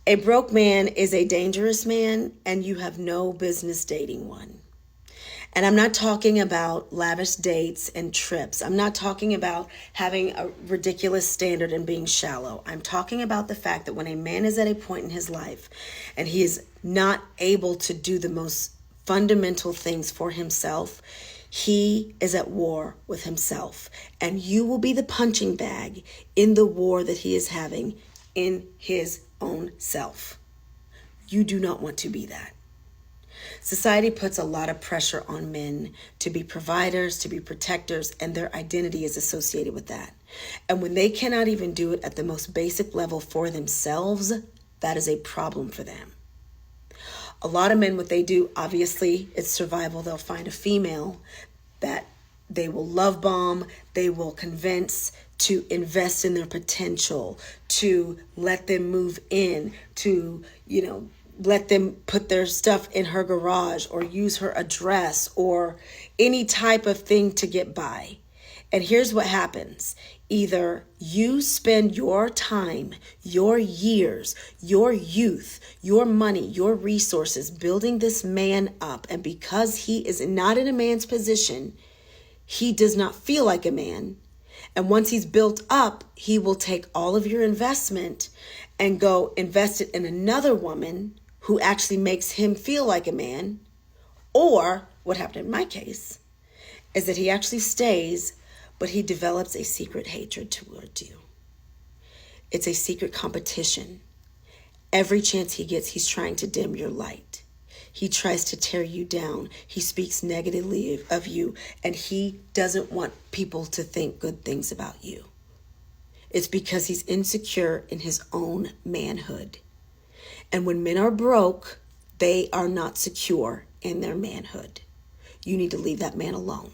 A broke man is a dangerous man, and you have no business dating one. And I'm not talking about lavish dates and trips. I'm not talking about having a ridiculous standard and being shallow. I'm talking about the fact that when a man is at a point in his life and he is not able to do the most fundamental things for himself, he is at war with himself. And you will be the punching bag in the war that he is having in his own self. You do not want to be that. Society puts a lot of pressure on men to be providers, to be protectors, and their identity is associated with that. And when they cannot even do it at the most basic level for themselves, that is a problem for them. A lot of men, what they do, obviously, it's survival. They'll find a female that they will love bomb, they will convince to invest in their potential, to let them move in, to, let them put their stuff in her garage or use her address or any type of thing to get by. And here's what happens. Either you spend your time, your years, your youth, your money, your resources building this man up. And because he is not in a man's position, he does not feel like a man. And once he's built up, he will take all of your investment and go invest it in another woman who actually makes him feel like a man. Or what happened in my case is that he actually stays, but he develops a secret hatred towards you. It's a secret competition. Every chance he gets, he's trying to dim your light. He tries to tear you down. He speaks negatively of you, and he doesn't want people to think good things about you. It's because he's insecure in his own manhood. And when men are broke, they are not secure in their manhood. You need to leave that man alone.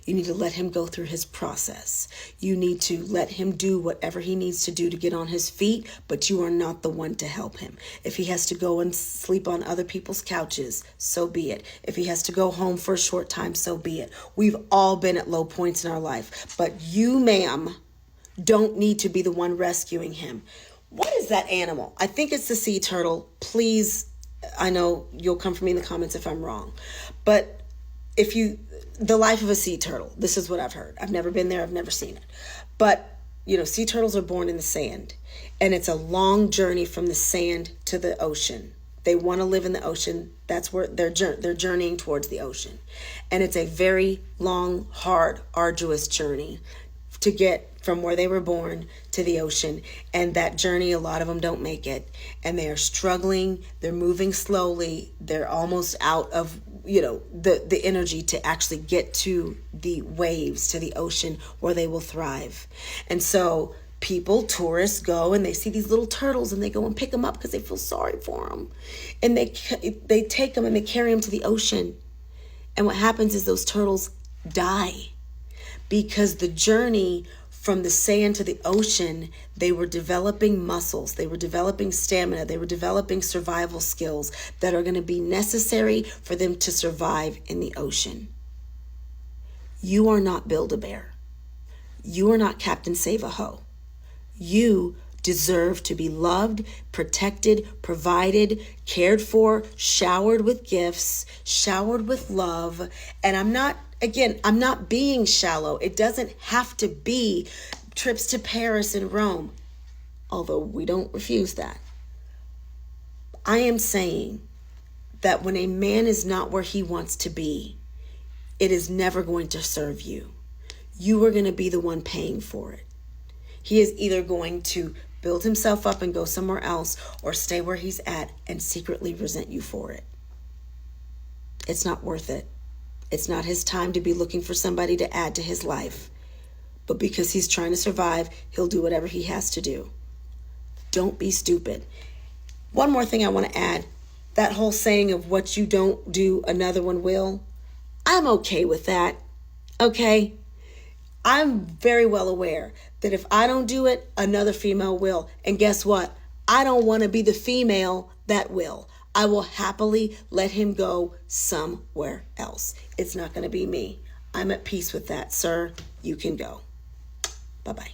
You need to let him go through his process. You need to let him do whatever he needs to do to get on his feet, but you are not the one to help him. If he has to go and sleep on other people's couches, so be it. If he has to go home for a short time, so be it. We've all been at low points in our life, but you, ma'am, don't need to be the one rescuing him. What is that animal? I think it's the sea turtle. Please, I know you'll come for me in the comments if I'm wrong. But the life of a sea turtle, this is what I've heard. I've never been there. I've never seen it. But, sea turtles are born in the sand. And it's a long journey from the sand to the ocean. They want to live in the ocean. That's where they're journeying towards the ocean. And it's a very long, hard, arduous journey to get from where they were born to the ocean. And that journey, a lot of them don't make it. And they are struggling. They're moving slowly. They're almost out of, the energy to actually get to the waves, to the ocean where they will thrive. And so tourists go and they see these little turtles and they go and pick them up because they feel sorry for them. And they take them and they carry them to the ocean. And what happens is those turtles die because the journey from the sand to the ocean, they were developing muscles, they were developing stamina, they were developing survival skills that are going to be necessary for them to survive in the ocean. You are not Build-A-Bear. You are not Captain Save-A-Ho. You deserve to be loved, protected, provided, cared for, showered with gifts, showered with love. And I'm not being shallow. It doesn't have to be trips to Paris and Rome, although we don't refuse that. I am saying that when a man is not where he wants to be, it is never going to serve you. You are going to be the one paying for it. He is either going to build himself up and go somewhere else or stay where he's at and secretly resent you for it. It's not worth it. It's not his time to be looking for somebody to add to his life. But because he's trying to survive, he'll do whatever he has to do. Don't be stupid. One more thing I want to add. That whole saying of what you don't do, another one will. I'm okay with that. Okay? I'm very well aware that if I don't do it, another female will. And guess what? I don't want to be the female that will. I will happily let him go somewhere else. It's not going to be me. I'm at peace with that, sir. You can go. Bye-bye.